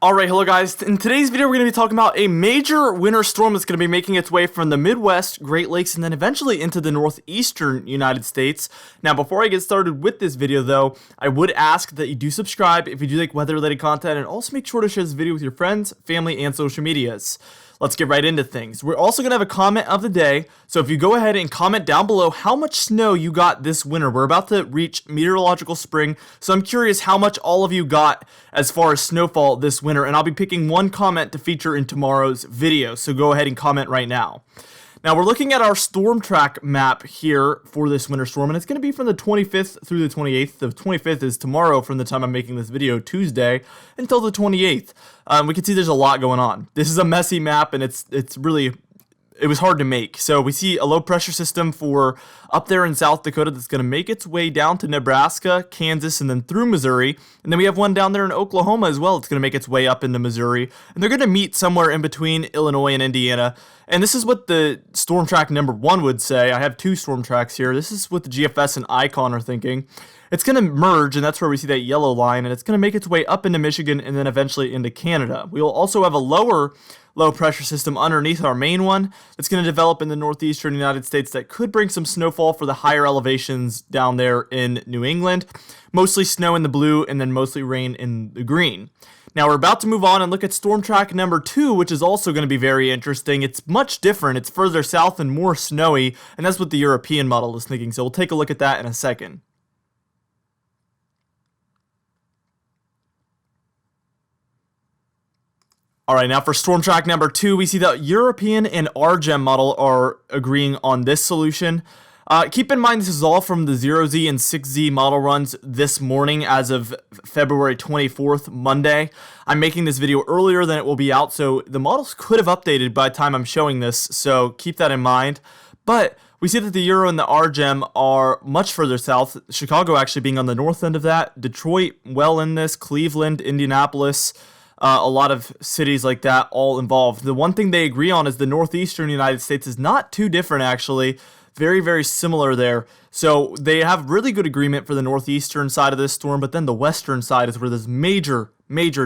Alright, hello guys. In today's video, we're going to be talking about a major winter storm that's going to be making its way from the Midwest, Great Lakes, and then eventually into the northeastern United States. Now, before I get started with this video, though, I would ask that you do subscribe if you do like weather-related content, and also make sure to share this video with your friends, family, and social medias. Let's get right into things. We're also going to have a comment of the day, so if you go ahead and comment down below how much snow you got this winter. We're about to reach meteorological spring, so I'm curious how much all of you got as far as snowfall this winter, and I'll be picking one comment to feature in tomorrow's video, so go ahead and comment right now. Now, we're looking at our storm track map here for this winter storm, and it's going to be from the 25th through the 28th. The 25th is tomorrow from the time I'm making this video, Tuesday, until the 28th. We can see there's a lot going on. This is a messy map, and it was hard to make. So we see a low pressure system for up there in South Dakota that's going to make its way down to Nebraska, Kansas, and then through Missouri. And then we have one down there in Oklahoma as well. It's going to make its way up into Missouri. And they're going to meet somewhere in between Illinois and Indiana. And this is what the storm track number 1 would say. I have 2 storm tracks here. This is what the GFS and Icon are thinking. It's going to merge, and that's where we see that yellow line, and it's going to make its way up into Michigan and then eventually into Canada. We will also have a lower low pressure system underneath our main one that's going to develop in the northeastern United States that could bring some snowfall for the higher elevations down there in New England. Mostly snow in the blue and then mostly rain in the green. Now we're about to move on and look at storm track number 2, which is also going to be very interesting. It's much different. It's further south and more snowy, and that's what the European model is thinking. So we'll take a look at that in a second. Alright, now for storm track number 2, we see that European and RGEM model are agreeing on this solution. Keep in mind this is all from the 0Z and 6Z model runs this morning as of February 24th, Monday. I'm making this video earlier than it will be out, so the models could have updated by the time I'm showing this, so keep that in mind. But we see that the Euro and the RGEM are much further south, Chicago actually being on the north end of that, Detroit well in this, Cleveland, Indianapolis, a lot of cities like that all involved. The one thing they agree on is the northeastern United States is not too different actually. Very, very similar there. So they have really good agreement for the northeastern side of this storm, but then the western side is where there's major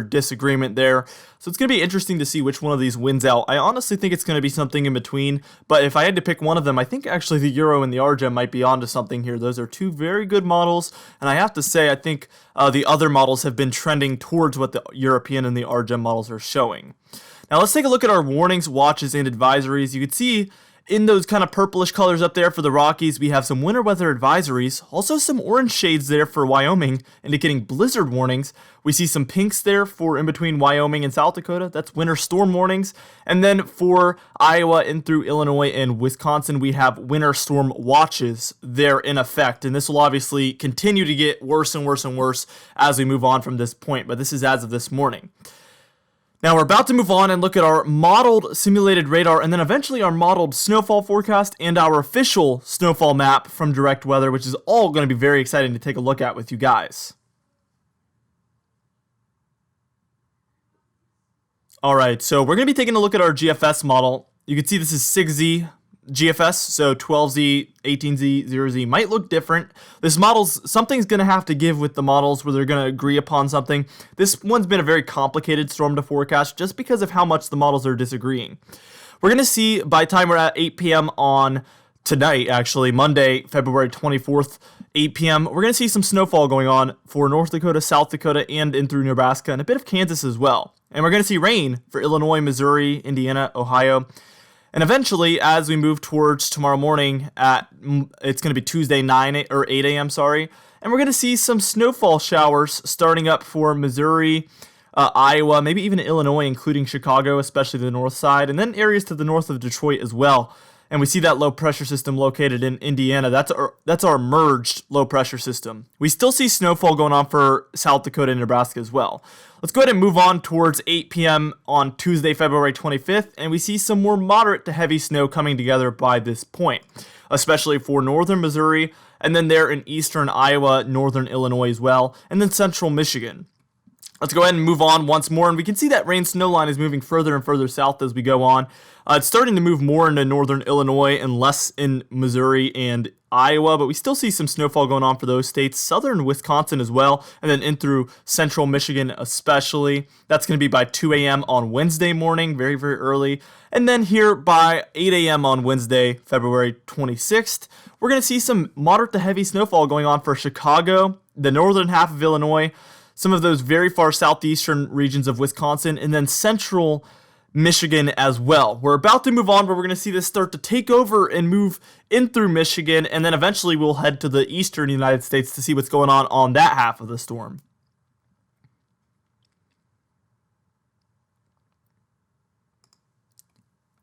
disagreement there. So it's going to be interesting to see which one of these wins out. I honestly think it's going to be something in between, but if I had to pick one of them, I think actually the Euro and the RGEM might be onto something here. Those are 2 very good models, and I have to say I think the other models have been trending towards what the European and the RGEM models are showing. Now let's take a look at our warnings, watches, and advisories. You can see in those kind of purplish colors up there for the Rockies, we have some winter weather advisories, also some orange shades there for Wyoming, indicating blizzard warnings. We see some pinks there for in between Wyoming and South Dakota, that's winter storm warnings. And then for Iowa and through Illinois and Wisconsin, we have winter storm watches there in effect. And this will obviously continue to get worse and worse and worse as we move on from this point, but this is as of this morning. Now we're about to move on and look at our modeled simulated radar and then eventually our modeled snowfall forecast and our official snowfall map from Direct Weather, which is all going to be very exciting to take a look at with you guys. Alright, so we're going to be taking a look at our GFS model. You can see this is 6Z GFS, so 12Z, 18Z, 0Z might look different. This model's, something's going to have to give with the models where they're going to agree upon something. This one's been a very complicated storm to forecast just because of how much the models are disagreeing. We're going to see by the time we're at 8 p.m. on tonight, actually, Monday, February 24th, 8 p.m., we're going to see some snowfall going on for North Dakota, South Dakota, and in through Nebraska, and a bit of Kansas as well. And we're going to see rain for Illinois, Missouri, Indiana, Ohio. And eventually, as we move towards tomorrow morning it's going to be Tuesday 8 a.m., sorry, and we're going to see some snowfall showers starting up for Missouri, Iowa, maybe even Illinois, including Chicago, especially the north side, and then areas to the north of Detroit as well. And we see that low pressure system located in Indiana. That's our merged low pressure system. We still see snowfall going on for South Dakota and Nebraska as well. Let's go ahead and move on towards 8 p.m. on Tuesday, February 25th, and we see some more moderate to heavy snow coming together by this point, especially for northern Missouri, and then there in eastern Iowa, northern Illinois as well, and then central Michigan. Let's go ahead and move on once more, and we can see that rain snow line is moving further and further south as we go on. It's starting to move more into northern Illinois and less in Missouri and Iowa, but we still see some snowfall going on for those states, southern Wisconsin as well, and then in through central Michigan especially. That's going to be by 2 a.m. on Wednesday morning, very, very early. And then here by 8 a.m. on Wednesday, February 26th, we're going to see some moderate to heavy snowfall going on for Chicago, the northern half of Illinois, some of those very far southeastern regions of Wisconsin, and then central Michigan as well. We're about to move on where we're going to see this start to take over and move in through Michigan, and then eventually we'll head to the eastern United States to see what's going on that half of the storm.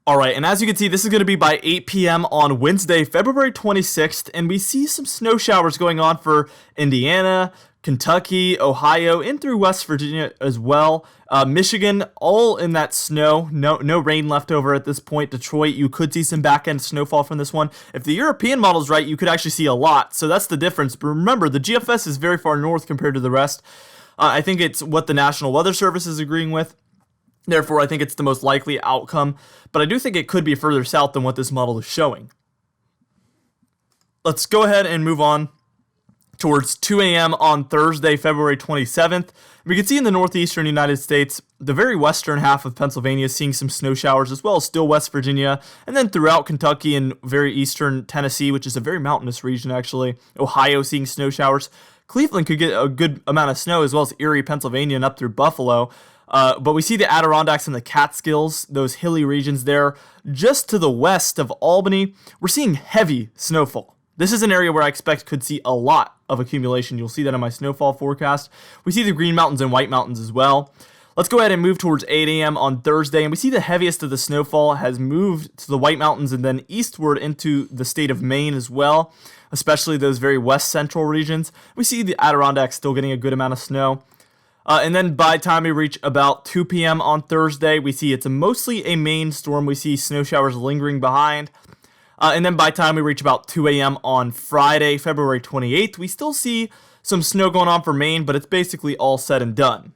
All right, and as you can see, this is going to be by 8 p.m. on Wednesday, February 26th, and we see some snow showers going on for Indiana, Kentucky, Ohio, and through West Virginia as well. Michigan, all in that snow. No rain left over at this point. Detroit, you could see some back-end snowfall from this one. If the European model is right, you could actually see a lot. So that's the difference. But remember, the GFS is very far north compared to the rest. I think it's what the National Weather Service is agreeing with. Therefore, I think it's the most likely outcome. But I do think it could be further south than what this model is showing. Let's go ahead and move on towards 2 a.m. on Thursday, February 27th. We can see in the northeastern United States, the very western half of Pennsylvania is seeing some snow showers, as well as still West Virginia, and then throughout Kentucky and very eastern Tennessee, which is a very mountainous region actually. Ohio seeing snow showers. Cleveland could get a good amount of snow, as well as Erie, Pennsylvania, and up through Buffalo. But we see the Adirondacks and the Catskills, those hilly regions there, just to the west of Albany. We're seeing heavy snowfall. This is an area where I expect could see a lot of accumulation. You'll see that in my snowfall forecast. We see the Green Mountains and White Mountains as well. Let's go ahead and move towards 8 a.m. on Thursday, and we see the heaviest of the snowfall has moved to the White Mountains and then eastward into the state of Maine as well, especially those very west central regions. We see the Adirondacks still getting a good amount of snow. And then by the time we reach about 2 p.m. on Thursday, we see it's mostly a Maine storm. We see snow showers lingering behind. And then by the time we reach about 2 a.m. on Friday, February 28th, we still see some snow going on for Maine, but it's basically all said and done.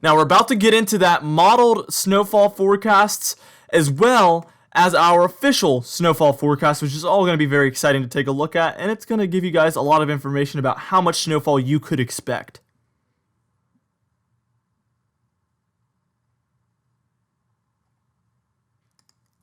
Now we're about to get into that modeled snowfall forecasts as well as our official snowfall forecast, which is all going to be very exciting to take a look at, and it's going to give you guys a lot of information about how much snowfall you could expect.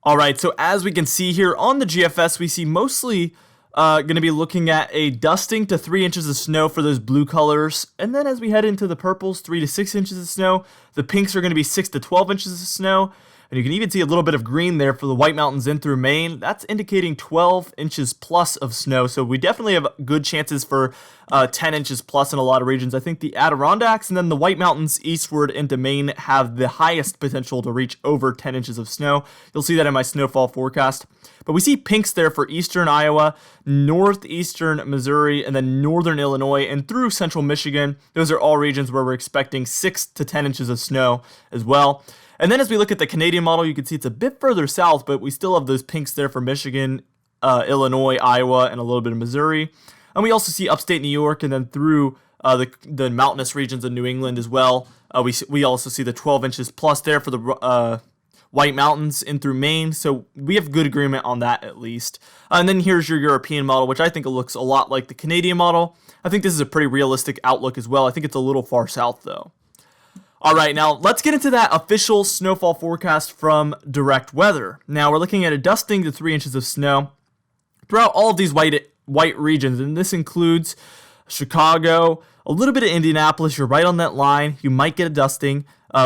All right, so as we can see here on the GFS, we see mostly going to be looking at a dusting to 3 inches of snow for those blue colors. And then as we head into the purples, 3 to 6 inches of snow. The pinks are going to be 6 to 12 inches of snow. And you can even see a little bit of green there for the White Mountains in through Maine. That's indicating 12 inches plus of snow. So we definitely have good chances for 10 inches plus in a lot of regions. I think the Adirondacks and then the White Mountains eastward into Maine have the highest potential to reach over 10 inches of snow. You'll see that in my snowfall forecast. But we see pinks there for eastern Iowa, northeastern Missouri, and then northern Illinois, and through central Michigan. Those are all regions where we're expecting 6 to 10 inches of snow as well. And then as we look at the Canadian model, you can see it's a bit further south, but we still have those pinks there for Michigan, Illinois, Iowa, and a little bit of Missouri. And we also see upstate New York and then through the mountainous regions of New England as well. We also see the 12 inches plus there for the White Mountains in through Maine. So we have good agreement on that at least. And then here's your European model, which I think looks a lot like the Canadian model. I think this is a pretty realistic outlook as well. I think it's a little far south though. All right, now let's get into that official snowfall forecast from Direct Weather. Now we're looking at a dusting to 3 inches of snow throughout all of these white regions, and this includes Chicago, a little bit of Indianapolis. You're right on that line. You might get a dusting.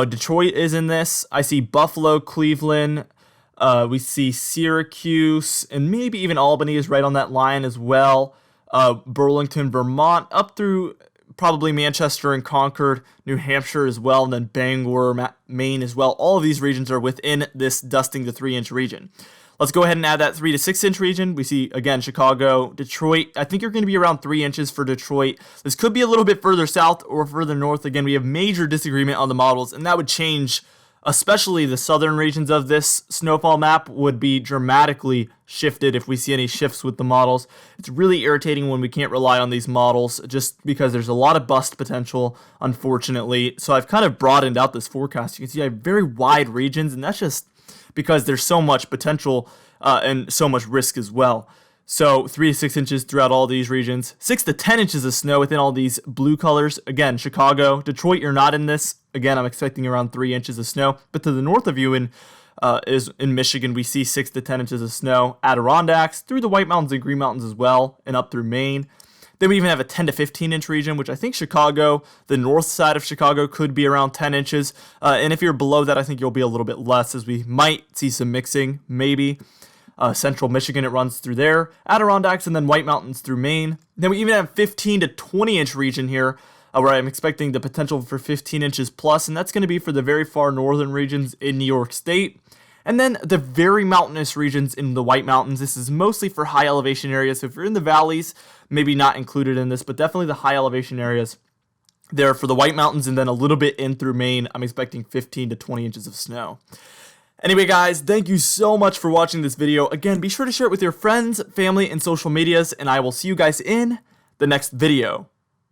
Detroit is in this. I see Buffalo, Cleveland. We see Syracuse, and maybe even Albany is right on that line as well. Burlington, Vermont, up through probably Manchester and Concord, New Hampshire as well, and then Bangor, Maine as well. All of these regions are within this dusting to 3 inch region. Let's go ahead and add that 3 to 6 inch region. We see, again, Chicago, Detroit. I think you're going to be around 3 inches for Detroit. This could be a little bit further south or further north. Again, we have major disagreement on the models, and that would change, especially the southern regions of this snowfall map would be dramatically shifted if we see any shifts with the models. It's really irritating when we can't rely on these models just because there's a lot of bust potential, unfortunately. So I've kind of broadened out this forecast. You can see I have very wide regions, and that's just because there's so much potential and so much risk as well. So 3 to 6 inches throughout all these regions. 6 to 10 inches of snow within all these blue colors. Again, Chicago, Detroit, you're not in this. Again, I'm expecting around 3 inches of snow. But to the north of you is in Michigan, we see 6 to 10 inches of snow. Adirondacks, through the White Mountains and Green Mountains as well, and up through Maine. Then we even have a 10 to 15 inch region, which I think Chicago, the north side of Chicago, could be around 10 inches. And if you're below that, I think you'll be a little bit less, as we might see some mixing, maybe. Central Michigan, it runs through there. Adirondacks, and then White Mountains through Maine. Then we even have 15 to 20 inch region here, where I'm expecting the potential for 15 inches plus, and that's going to be for the very far northern regions in New York State. And then the very mountainous regions in the White Mountains. This is mostly for high elevation areas. So if you're in the valleys, maybe not included in this, but definitely the high elevation areas there for the White Mountains, and then a little bit in through Maine, I'm expecting 15 to 20 inches of snow. Anyway, guys, thank you so much for watching this video. Again, be sure to share it with your friends, family, and social medias, and I will see you guys in the next video.